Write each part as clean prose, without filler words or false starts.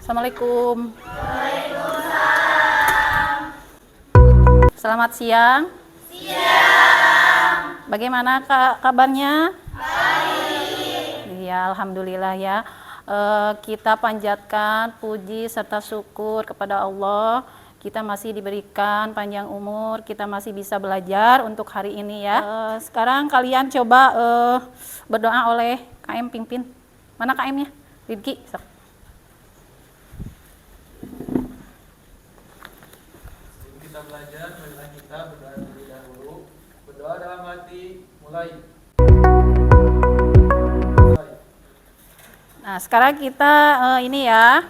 Assalamualaikum. Selamat siang. Bagaimana kabarnya? Baik. Iya, alhamdulillah ya. Kita panjatkan puji serta syukur kepada Allah. Kita masih diberikan panjang umur, kita masih bisa belajar untuk hari ini ya. Sekarang kalian coba berdoa oleh KM pimpin. Mana KM-nya? Ridki. Kita belajar, marilah kita berdoa terlebih dahulu. Berdoa dalam hati, mulai. Nah, sekarang kita ini ya,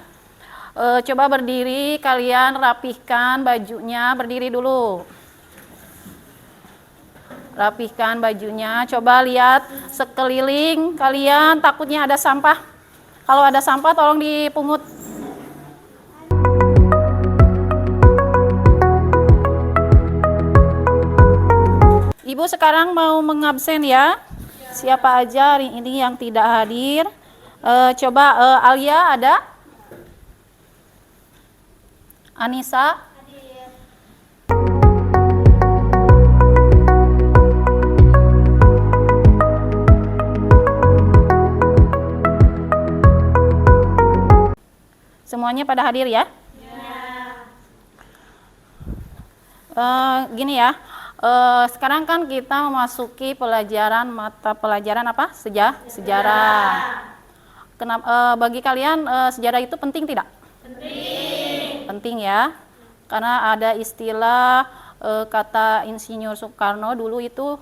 coba berdiri, kalian rapihkan bajunya, berdiri dulu. Rapihkan bajunya, coba lihat sekeliling kalian, takutnya ada sampah. Kalau ada sampah tolong dipungut. Ibu sekarang mau mengabsen ya. Siapa aja hari ini yang tidak hadir? Coba Alia ada? Anissa? Semuanya pada hadir ya? Gini ya, sekarang kan kita memasuki mata pelajaran apa? Sejarah. Kenapa, bagi kalian sejarah itu penting tidak? Penting. Penting ya, karena ada istilah kata Insinyur Soekarno dulu itu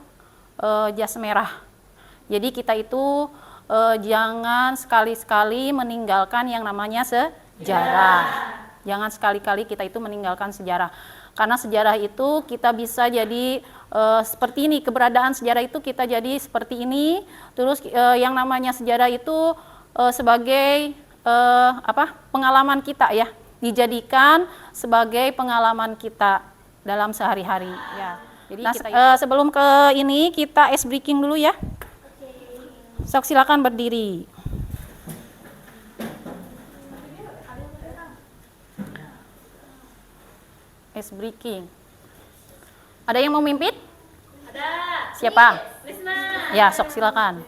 jas merah. Jadi kita itu jangan sekali-sekali meninggalkan yang namanya sejarah. Jangan sekali-kali kita itu meninggalkan sejarah. Karena sejarah itu kita bisa jadi seperti ini, keberadaan sejarah itu kita jadi seperti ini. Terus yang namanya sejarah itu sebagai pengalaman kita ya, dijadikan sebagai pengalaman kita dalam sehari-hari ya. Jadi sebelum ke ini kita ice breaking dulu ya. Sok silakan berdiri. Ice breaking. Ada yang mau mimpin? Ada. Siapa? Risma. Ya, sok silakan.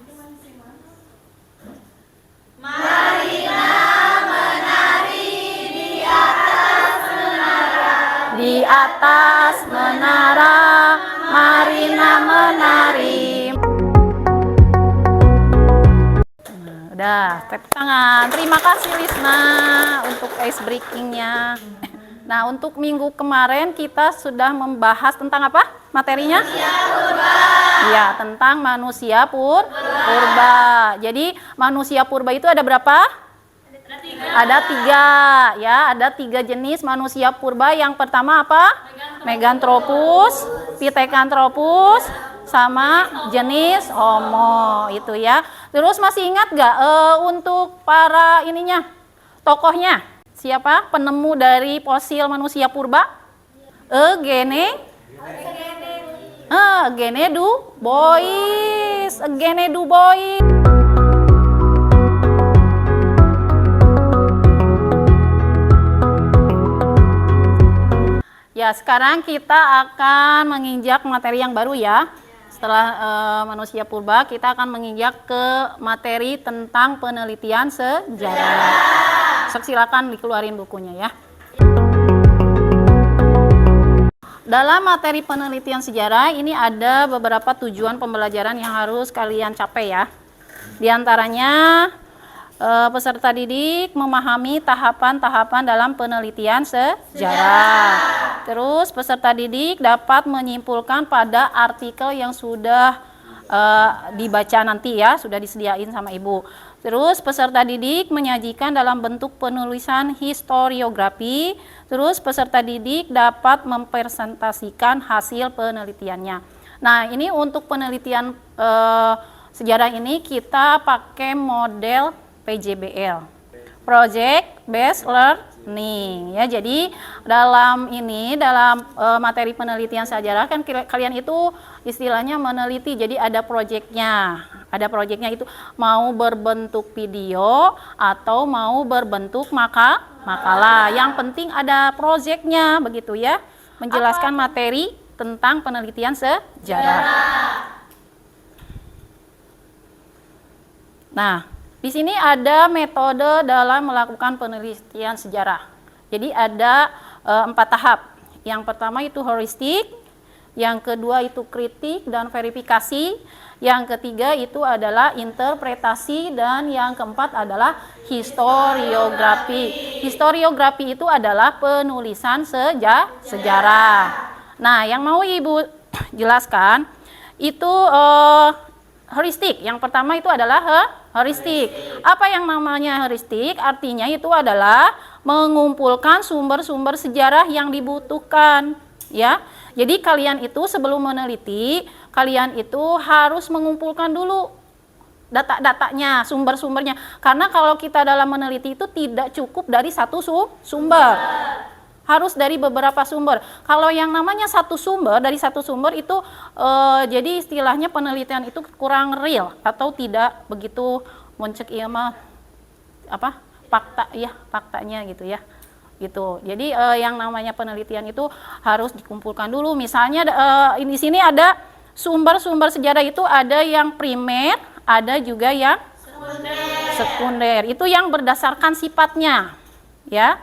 Marilah menari di atas menara. Di atas menara, Marina menari. Nah, udah, tepuk tangan. Terima kasih Risma untuk ice breakingnya. Nah, untuk minggu kemarin kita sudah membahas tentang apa materinya? Manusia purba. Ya, tentang manusia purba. Jadi manusia purba itu ada berapa? Ada tiga ya, ada tiga jenis manusia purba. Yang pertama apa? Meganthropus, Pithecanthropus, sama jenis Homo itu ya. Terus masih ingat nggak untuk para ininya, tokohnya? Siapa penemu dari fosil manusia purba? Eugene du Bois. Eugene du Bois. Ya, sekarang kita akan menginjak materi yang baru ya. Setelah manusia purba, kita akan menginjak ke materi tentang penelitian sejarah. Silakan dikeluarin bukunya ya. Dalam materi penelitian sejarah ini ada beberapa tujuan pembelajaran yang harus kalian capai ya. Di antaranya peserta didik memahami tahapan-tahapan dalam penelitian sejarah. Terus peserta didik dapat menyimpulkan pada artikel yang sudah dibaca nanti ya, sudah disediain sama ibu. Terus peserta didik menyajikan dalam bentuk penulisan historiografi. Terus peserta didik dapat mempresentasikan hasil penelitiannya. Nah, ini untuk penelitian sejarah ini kita pakai model PJBL, Project Based Learning ya. Jadi dalam materi penelitian sejarah kan kalian itu istilahnya meneliti, jadi ada proyeknya. Ada proyeknya itu mau berbentuk video atau mau berbentuk makalah. Yang penting ada proyeknya begitu ya. Menjelaskan materi tentang penelitian sejarah. Nah, di sini ada metode dalam melakukan penelitian sejarah. Jadi ada 4 tahap. Yang pertama itu heuristik, yang kedua itu kritik dan verifikasi, yang ketiga itu adalah interpretasi, dan yang keempat adalah historiografi. Historiografi itu adalah penulisan sejarah. Nah, yang mau Ibu jelaskan itu heuristik. Yang pertama itu adalah heuristik. Apa yang namanya heuristik? Artinya itu adalah mengumpulkan sumber-sumber sejarah yang dibutuhkan, ya. Jadi kalian itu sebelum meneliti, kalian itu harus mengumpulkan dulu data-datanya, sumber-sumbernya. Karena kalau kita dalam meneliti itu tidak cukup dari satu sumber. Harus dari beberapa sumber. Kalau yang namanya satu sumber, dari satu sumber itu jadi istilahnya penelitian itu kurang real atau tidak begitu mencek fakta ya, faktanya gitu ya. Gitu. Jadi yang namanya penelitian itu harus dikumpulkan dulu. Misalnya di sini ada sumber-sumber sejarah itu ada yang primer, ada juga yang sekunder. Itu yang berdasarkan sifatnya, ya.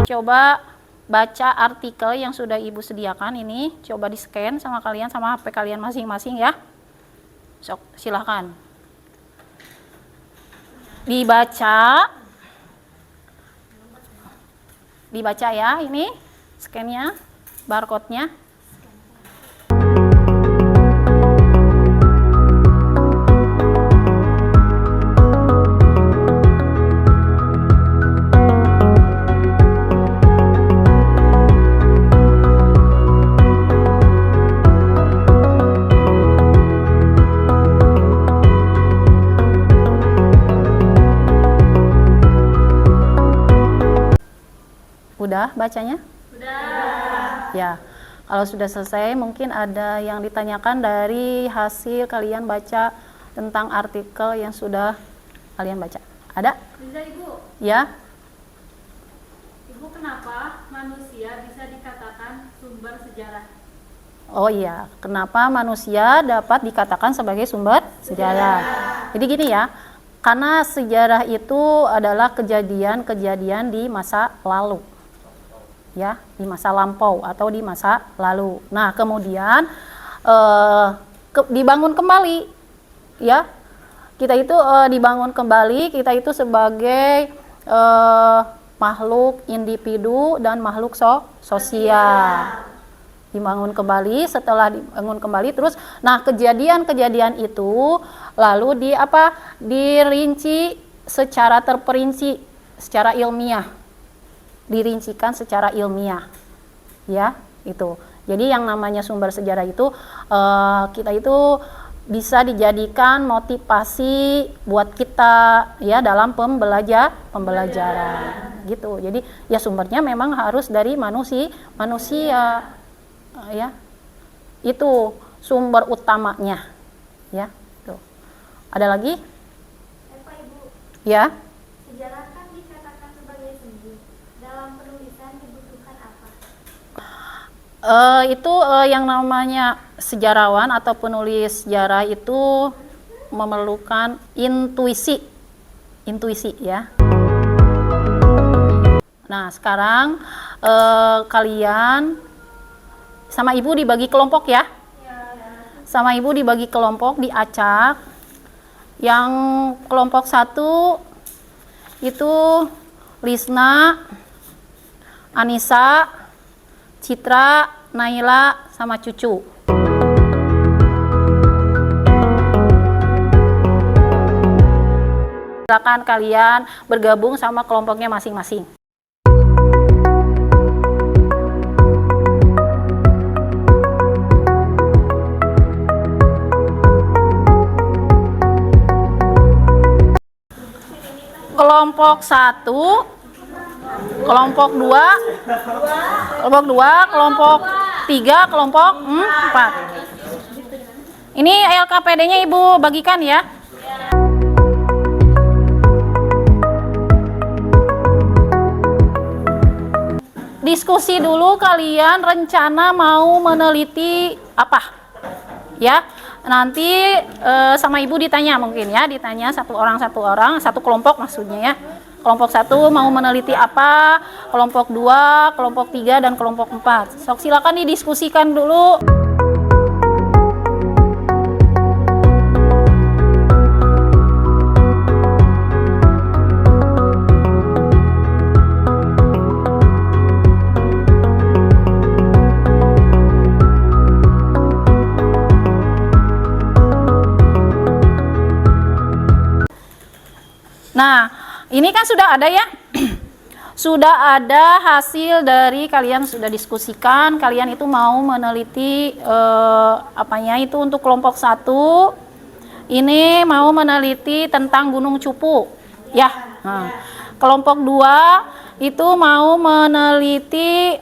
Coba baca artikel yang sudah Ibu sediakan ini, coba di scan sama kalian, sama HP kalian masing-masing ya. Sok, silahkan dibaca ya, ini scan-nya, barcode-nya. Udah bacanya? Udah. Ya, kalau sudah selesai mungkin ada yang ditanyakan dari hasil kalian baca tentang artikel yang sudah kalian baca. Ada? Bisa Ibu? Ya. Ibu, kenapa manusia bisa dikatakan sumber sejarah? Oh iya, kenapa manusia dapat dikatakan sebagai sumber sejarah? Jadi gini ya, karena sejarah itu adalah kejadian-kejadian di masa lalu. Ya, di masa lampau atau di masa lalu. Nah, kemudian dibangun kembali, ya. Kita itu dibangun kembali, kita itu sebagai makhluk individu dan makhluk sosial. Dibangun kembali, setelah dibangun kembali terus, nah kejadian-kejadian itu lalu dirinci secara terperinci, secara ilmiah. Dirincikan secara ilmiah, ya, itu. Jadi yang namanya sumber sejarah itu kita itu bisa dijadikan motivasi buat kita ya dalam pembelajaran gitu. Jadi ya sumbernya memang harus dari manusia ya. Itu sumber utamanya ya. Tuh. Ada lagi? Pak Ibu, Ya. sejarah kan dikatakan sebagai seni. Dalam penulisan dibutuhkan apa? Itu yang namanya sejarawan atau penulis sejarah itu memerlukan intuisi ya. Nah sekarang kalian sama ibu dibagi kelompok ya, sama ibu dibagi kelompok, diacak. Yang kelompok 1 itu Lisna, Anissa, Citra, Naila, sama Cucu. Silakan kalian bergabung sama kelompoknya masing-masing. Kelompok 1, kelompok 2, kelompok 3, kelompok 4. Ini LKPD-nya Ibu bagikan ya. Diskusi dulu kalian rencana mau meneliti apa ya. Nanti sama ibu ditanya mungkin ya, ditanya satu orang, satu kelompok maksudnya ya. Kelompok 1 mau meneliti apa, kelompok 2, kelompok 3, dan kelompok 4. Sok silakan didiskusikan dulu. Nah, ini kan sudah ada ya. Sudah ada hasil dari kalian sudah diskusikan, kalian itu mau meneliti apanya itu untuk kelompok 1. Ini mau meneliti tentang Gunung Cupu. Ya. Nah, kelompok 2 itu mau meneliti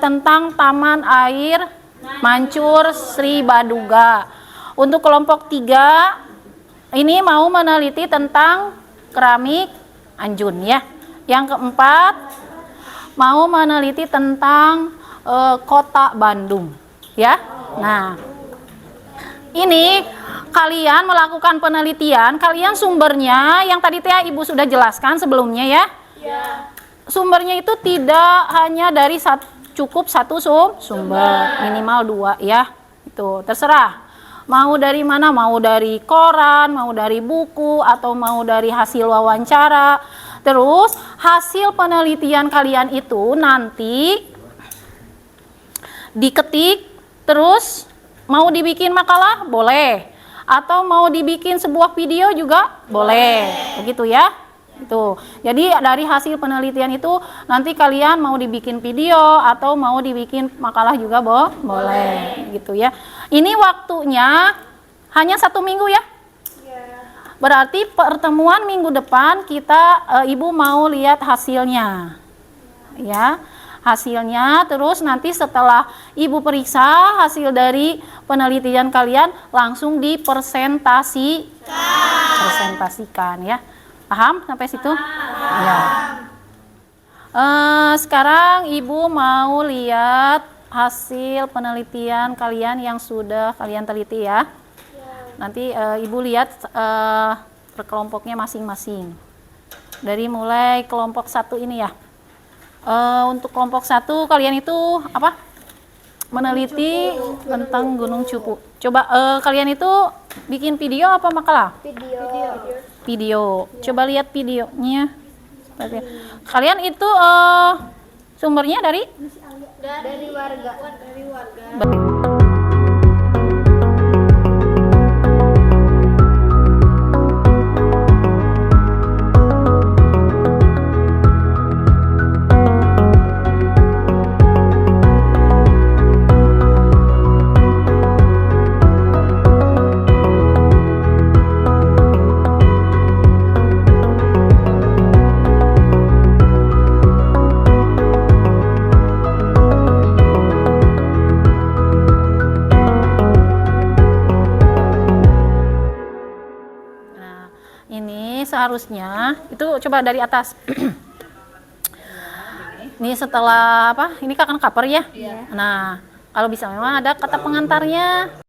tentang Taman Air Mancur Sri Baduga. Untuk kelompok 3 ini mau meneliti tentang keramik Anjun ya. Yang keempat mau meneliti tentang kota Bandung ya. Nah, ini kalian melakukan penelitian, kalian sumbernya yang tadi Ibu sudah jelaskan sebelumnya ya. Sumbernya itu tidak hanya dari cukup satu sumber, minimal 2 ya. Itu terserah. Mau dari mana, mau dari koran, mau dari buku, atau mau dari hasil wawancara. Terus hasil penelitian kalian itu nanti diketik, terus mau dibikin makalah boleh, atau mau dibikin sebuah video juga boleh, begitu ya. Itu. Jadi dari hasil penelitian itu nanti kalian mau dibikin video atau mau dibikin makalah juga boleh, gitu ya. Ini waktunya hanya 1 minggu ya. Berarti pertemuan minggu depan kita Ibu mau lihat hasilnya. Ya, hasilnya, terus nanti setelah Ibu periksa hasil dari penelitian kalian langsung presentasikan ya. Paham sampai situ? Ya. Sekarang Ibu mau lihat hasil penelitian kalian yang sudah kalian teliti ya. Nanti Ibu lihat per kelompoknya masing-masing. Dari mulai kelompok 1 ini ya. Untuk kelompok 1 kalian itu apa? Meneliti tentang Gunung Cupu. Coba kalian itu bikin video apa makalah? Video. Coba lihat videonya. Kalian itu sumbernya dari warga. harusnya itu coba dari atas. Nih setelah apa? Ini kan cover ya? Iya. Nah, kalau bisa memang ada kata pengantarnya.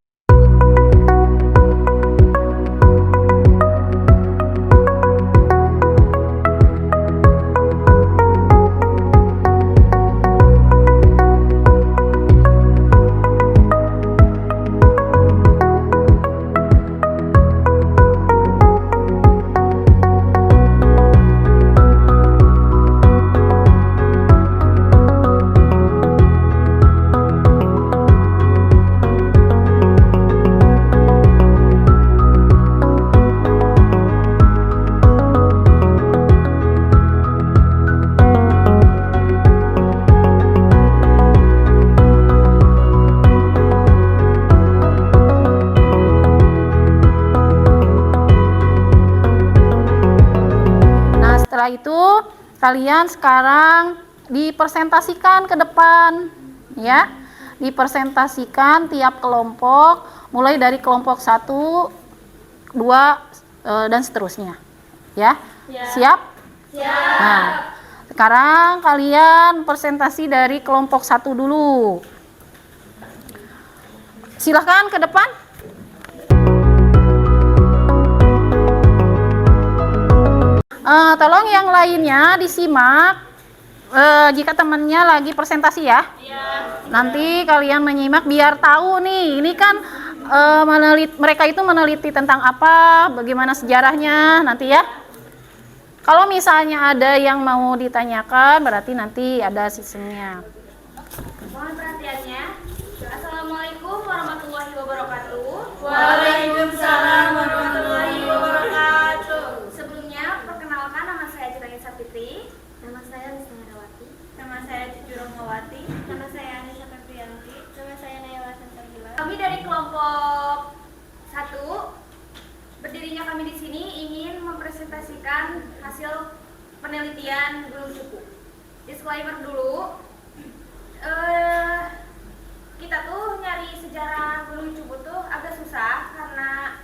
Setelah itu kalian sekarang dipresentasikan ke depan ya. Dipresentasikan tiap kelompok mulai dari kelompok 1, 2 dan seterusnya. Ya. Siap? Siap. Nah, sekarang kalian presentasi dari kelompok 1 dulu. Silahkan ke depan. Tolong yang lainnya disimak jika temannya lagi presentasi ya. Nanti kalian menyimak biar tahu nih, ini kan mereka itu meneliti tentang apa, bagaimana sejarahnya nanti ya. Kalau misalnya ada yang mau ditanyakan, berarti nanti ada sistemnya. Mohon perhatiannya. Assalamualaikum warahmatullahi wabarakatuh. Waalaikumsalam warahmatullahi wabarakatuh. Sebelumnya, perkenalkan nama saya Citra Sapitri. Nama saya Lisa Herawati. Nama saya Cucu Rohmawati. Nama saya Anisha Febrianti. Nama saya Nayla Sansargila. Kami dari kelompok 1. Berdirinya kami di sini ingin mempresentasikan hasil penelitian Gunung Cupu. Disclaimer dulu. Kita tuh nyari sejarah Gunung Cupu tuh agak susah karena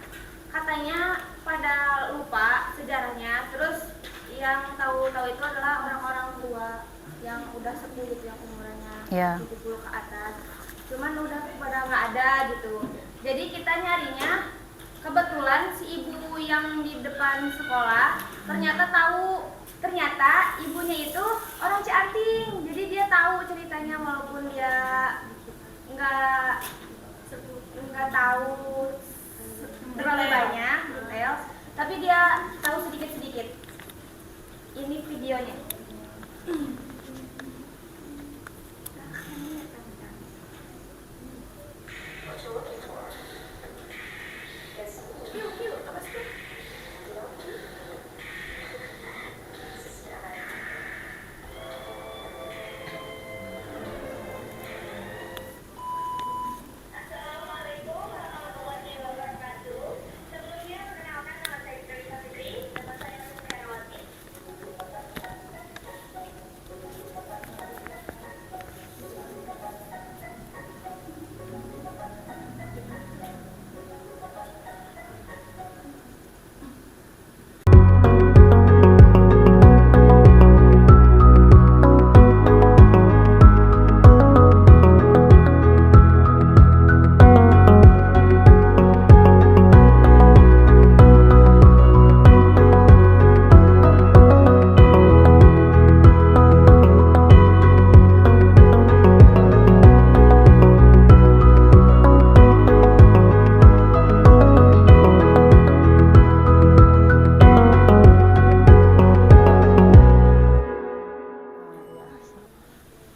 katanya pada lupa sejarahnya. Terus yang tahu-tahu itu adalah orang-orang tua yang udah sepuh gitu, yang umurannya 70 ke atas. Cuman udah pada nggak ada gitu. Jadi kita nyarinya, kebetulan si ibu yang di depan sekolah ternyata tahu, ternyata ibunya itu orang Cianting. Jadi dia tahu ceritanya walaupun dia nggak tahu terlalu banyak detail, tapi dia tahu sedikit-sedikit. Ini videonya.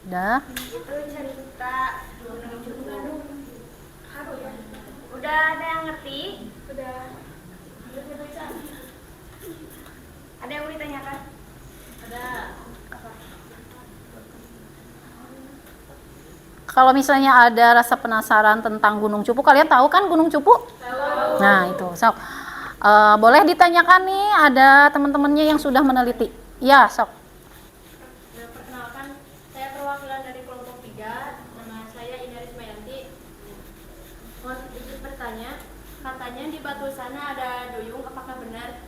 Udah. Itu cerita Gunung Cupu. Udah ada yang ngerti? Udah. Ada yang mau ditanyakan? Ada. Kalau misalnya ada rasa penasaran tentang Gunung Cupu, kalian tahu kan Gunung Cupu? Tahu. Nah itu, sok. Boleh ditanyakan nih, ada teman-temannya yang sudah meneliti. Ya, sok. Perkenalkan, saya perwakilan dari kelompok 3. Nama saya Ina Rismayanti. Mohon izin bertanya, katanya di batu sana ada duyung, apakah benar?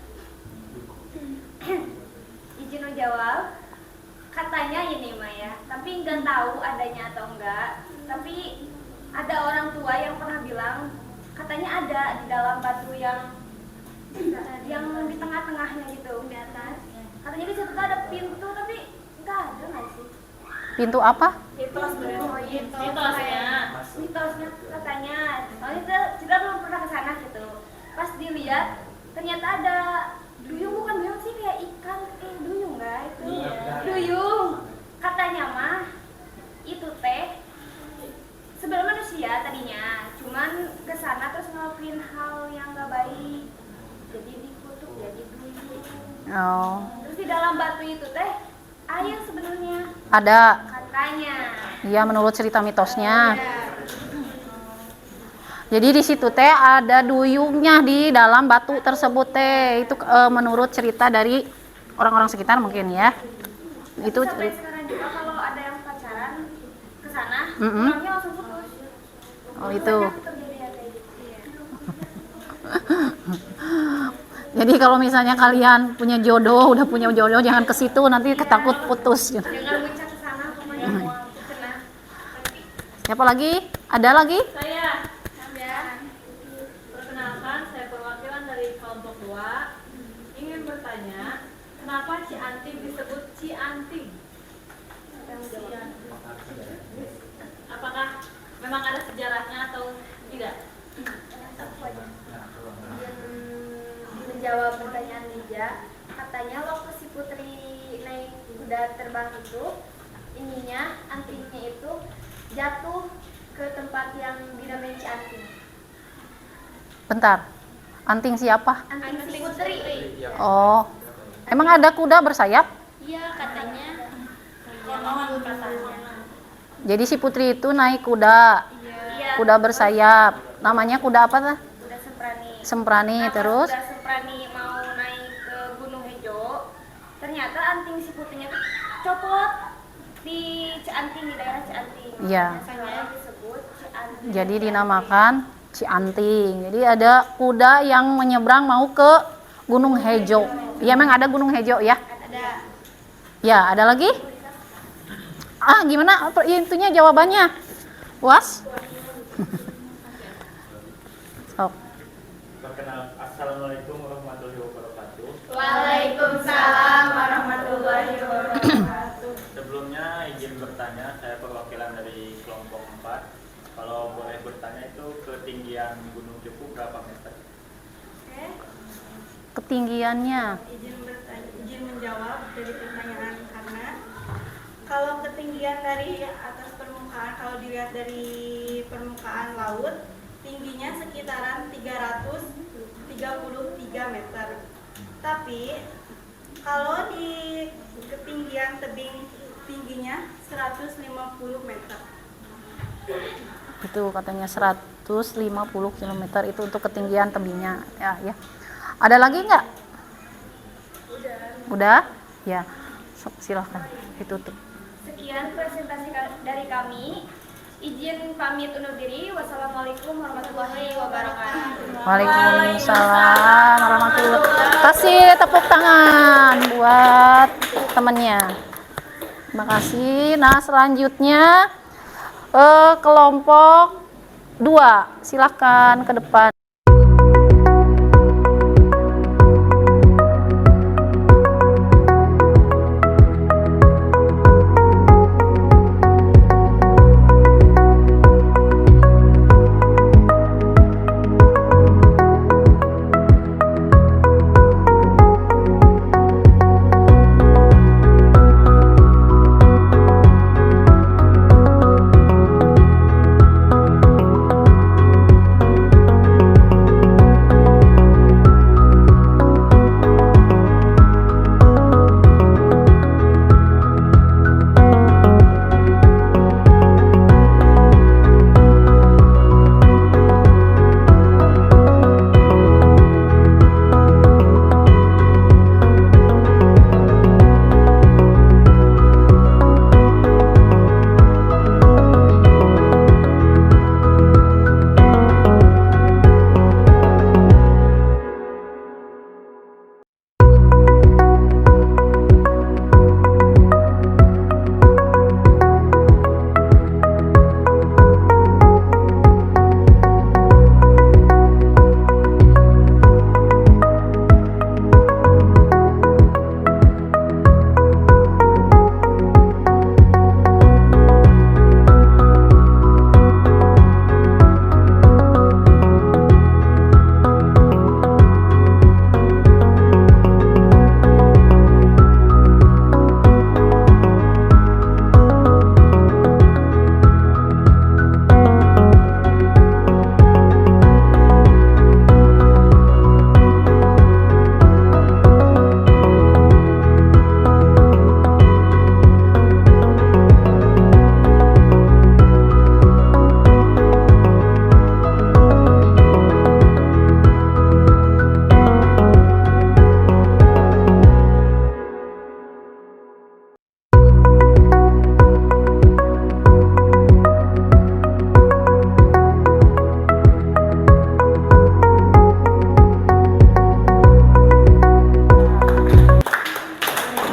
izin menjawab. Katanya ini mah ya, tapi nggak tahu adanya atau enggak. Tapi ada orang tua yang pernah bilang katanya ada di dalam batu yang di tengah-tengahnya gitu di atas. Katanya di situ tuh ada pintu tapi nggak ada nggak sih? Pintu apa? Mitosnya katanya. Soalnya kita belum pernah ke sana gitu. Pas dilihat ternyata ada duyung, bukan duyung sih, kayak ikan, duyung nggak itu? Duyung. Katanya mah itu teh sebelum manusia tadinya, cuman ke sana terus ngelakuin hal yang nggak baik. Jadi dikutuk jadi duyung. Oh, Terus di dalam batu itu teh air sebenarnya ada. katanya. Iya, menurut cerita mitosnya. Jadi di situ teh ada duyungnya di dalam batu tersebut teh. Itu menurut cerita dari orang-orang sekitar mungkin ya. Itu Sampai sekarang juga kalau ada yang pacaran ke sana, Mm-mm. pulangnya langsung putus. Oh, itu. Banyak terjadi yang kayak gitu. Iya. Jadi kalau misalnya kalian punya jodoh, udah punya jodoh, jangan ke situ, nanti ketakut putus gitu. Jangan muncak ke sana, pokoknya mau kena. Siapa lagi? Ada lagi? Saya Ya. perkenalkan, saya perwakilan dari kelompok 2 ingin bertanya, kenapa Cianting disebut Cianting? Apakah memang ada sejarahnya atau tidak? Menjawab pertanyaan Lija, katanya waktu si Putri naik kuda terbang itu, ininya antingnya itu jatuh ke tempat yang dinamai Cianting. Bentar. Anting siapa? Anting si Putri. Oh. Emang ada kuda bersayap? Iya, katanya. Jadi si Putri itu naik kuda. Iya. Kuda bersayap. Namanya kuda apa tuh? Kuda Semprani. Semprani. Nah, pas Terus Kuda Semprani mau naik ke Gunung Hejo, ternyata anting si Putrinya tuh copot di Cianting, di daerah Cianting. Iya. Makanya disebut Cianting. jadi dinamakan Cianting. Jadi ada kuda yang menyeberang mau ke Gunung Hejo. Iya, emang ada Gunung Hejo ya? Ada. Ya, ada lagi? Gimana intinya jawabannya? Was? Sok. Perkenal, Assalamualaikum warahmatullahi wabarakatuh. Waalaikumsalam warahmatullahi wabarakatuh. Sebelumnya izin bertanya, saya perwakilan dari kelompok 4. Kalau boleh bertanya itu ketinggian Gunung Cupu berapa meter? Ketinggiannya. Izin menjawab dari pertanyaan karena kalau ketinggian dari atas permukaan, kalau dilihat dari permukaan laut, tingginya sekitaran 333 meter. Tapi kalau di ketinggian tebing, tingginya 150 meter. Itu katanya 150 km itu untuk ketinggian tebingnya ya. Ada lagi nggak? Udah? Ya. Silahkan ditutup. Sekian presentasi dari kami. Izin pamit undur diri. Wassalamualaikum warahmatullahi wabarakatuh. Waalaikumsalam warahmatullahi wabarakatuh. Kasih tepuk tangan buat temennya. Terima kasih. Nah, selanjutnya kelompok 2. Silahkan ke depan.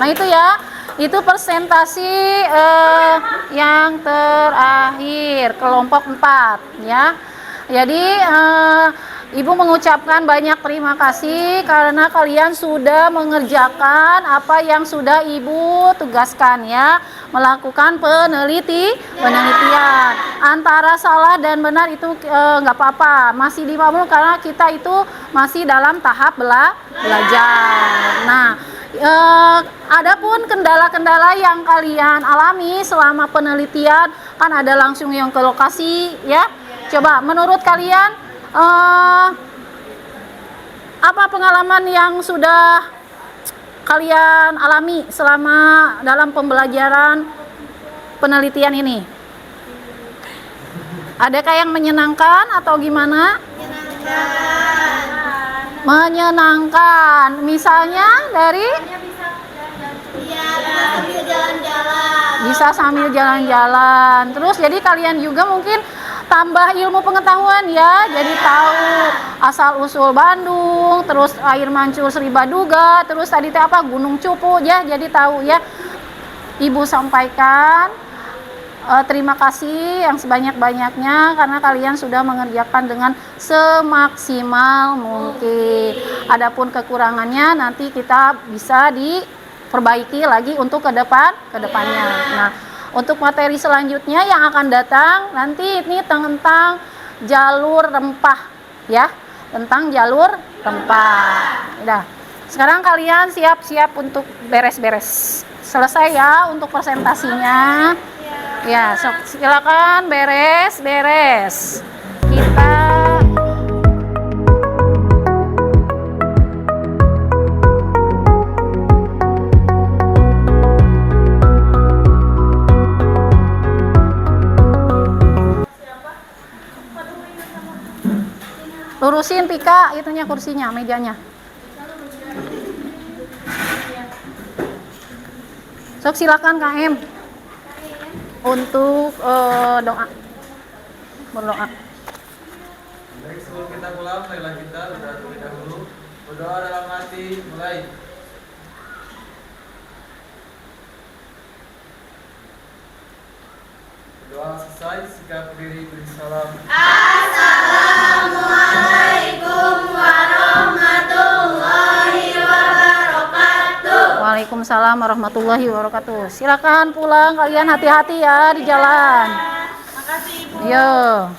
Nah itu ya, itu presentasi yang terakhir kelompok 4 ya. Jadi Ibu mengucapkan banyak terima kasih karena kalian sudah mengerjakan apa yang sudah Ibu tugaskan ya, melakukan penelitian. Antara salah dan benar itu nggak apa-apa, masih dimaklumi karena kita itu masih dalam tahap belajar. Nah, adapun kendala-kendala yang kalian alami selama penelitian, kan ada langsung yang ke lokasi ya. Coba menurut kalian apa pengalaman yang sudah kalian alami selama dalam pembelajaran penelitian ini? Adakah yang menyenangkan atau gimana? Menyenangkan. Misalnya dari bisa sambil jalan-jalan. Terus jadi kalian juga mungkin tambah ilmu pengetahuan ya, jadi tahu asal usul Bandung, terus air mancur Sri Baduga, terus tadi apa Gunung Cupu ya, jadi tahu ya. Ibu sampaikan terima kasih yang sebanyak-banyaknya karena kalian sudah mengerjakan dengan semaksimal mungkin. Adapun kekurangannya nanti kita bisa diperbaiki lagi untuk kedepannya. Nah, untuk materi selanjutnya yang akan datang nanti ini tentang jalur rempah ya, tentang jalur rempah. Udah. Sekarang kalian siap-siap untuk beres-beres. Selesai ya untuk presentasinya. Ya, silakan beres-beres. Kita lurusin Tika itunya kursinya, mejanya. Sok silakan Kang Em untuk doa, berdoa. Baik, sebelum kita pulang, marilah kita berdoa terlebih dahulu. Berdoa dalam hati, mulai. Berdoa selesai, sikap diri, beri salam. Waalaikumsalam warahmatullahi wabarakatuh. Silakan pulang, kalian hati-hati ya di jalan. Makasih Ibu. Yo.